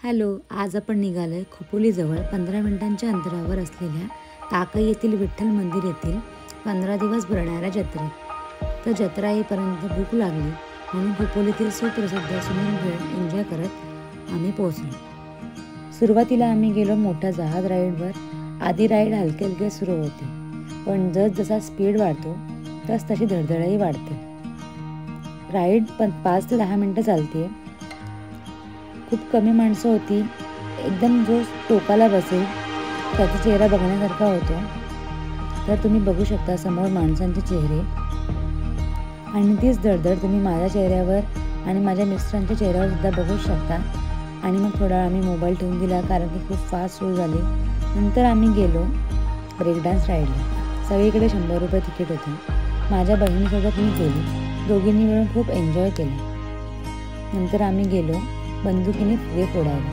Hello, आज आपण निघालोय खोपोलीजवळ 15 मिनिटांच्या अंतरावर असलेल्या ताकई येथील विठ्ठल मंदिर येथील 15 दिवस भरणाऱ्या जत्रेत. तर जत्रा येईपर्यंत भूक लागली म्हणून खोपोलीतील सुप्रसिद्ध सुनील भेळ एन्जॉय करत आम्ही पोहोचलो. सुरुवातीला आम्ही गेलो मोठ्या जहाज राईडवर. आधी राईड हलके हलके सुरू होते, पण जसा स्पीड वाढतो तशी धडधडही वाढते. राईड 5 ते 10 मिनटं चालते. खूप कमी माणसं होती. एकदम जो टोकाला बसेल त्याचा चेहरा बघण्यासारखा होतो. तर तुम्ही बघू शकता समोर माणसांचे चेहरे, आणि तीच धडधड तुम्ही माझ्या चेहऱ्यावर आणि माझ्या मिस्टरांच्या चेहऱ्यावर सुद्धा बघू शकता. आणि मग थोडा वेळ आम्ही मोबाईल ठेवून दिला, कारण की खूप फास्ट सुरू झाली. नंतर आम्ही गेलो ब्रेक डान्स राईडला. सगळीकडे 100 रुपये तिकीट होते. माझ्या बहिणीसोबत मी गेली. दोघींनी मिळून खूप एन्जॉय केलं. नंतर आम्ही गेलो बंदुकीने फुगे फोडायला.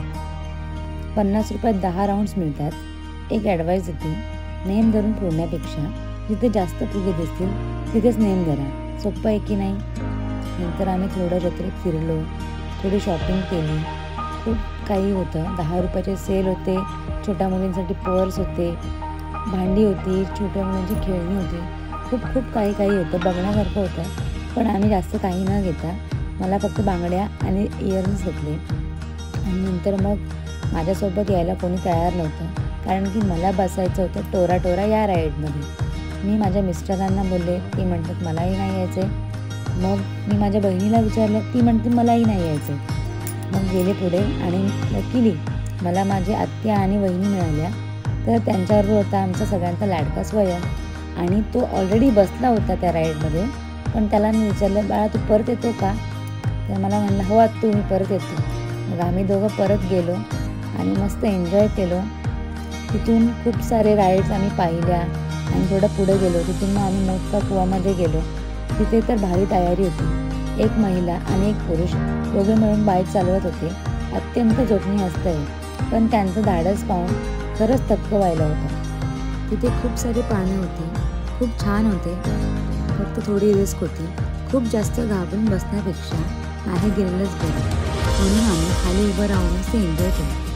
50 रुपयात 10 राऊंड्स मिळतात. एक ॲडवाईस होती, नेम धरून फोडण्यापेक्षा जिथे जास्त फुगे दिसतील तिथेच नेम धरा. सोपं आहे की नाही. नंतर आम्ही थोडं जत्रेत फिरलो, थोडी शॉपिंग केली. खूप काही होतं. 10 रुपयाचे सेल होते. छोट्या मुलींसाठी पर्स होते, भांडी होती, छोट्या मुलांची खेळणी होती. खूप काही होतं, बघण्यासारखं होतं. पण आम्ही जास्त काही न घेता मला फक्त बांगड्या आणि इयरिंग्स घेतले. आणि नंतर मग माझ्यासोबत यायला कोणी तयार नव्हतं, कारण की मला बसायचं होतं टोरा या राईडमध्ये. मी माझ्या मिस्टरांना बोलले, ते म्हणतात मलाही नाही यायचं आहे. मग मी माझ्या बहिणीला विचारलं, ती म्हणते मलाही नाही यायचं आहे. मग गेले पुढे, आणि लकीली मला माझे आत्या आणि वहिनी मिळाल्या. तर त्यांच्याबरोबर होता आमचा सगळ्यांचा लाडका स्वयं, आणि तो ऑलरेडी बसला होता त्या राईडमध्ये. पण त्याला मी विचारलं, बाळा तू परत येतो का? तर मला म्हणलं, हो आत्तू मी परत येतो. मग आम्ही दोघं परत गेलो आणि मस्त एन्जॉय केलो. तिथून खूप सारे राईड्स आम्ही पाहिल्या आणि थोडं पुढे गेलो. तिथून मग आम्ही मोठ्या कुवामध्ये गेलो. तिथे तर भारी तयारी होती. एक महिला आणि एक पुरुष दोघे मिळून बाईक चालवत होते. अत्यंत जोखमी असतं, पण त्यांचं धाडस पाहून खरंच थक्क व्हायला होतं. तिथे खूप सारे पाणी होते, खूप छान होते. फक्त थोडी रिस्क होती. खूप जास्त घाबरून बसण्यापेक्षा नाही गेलेलंच बरं, म्हणून आम्ही खाली उभं राहूनच ते एन्जॉय केलं.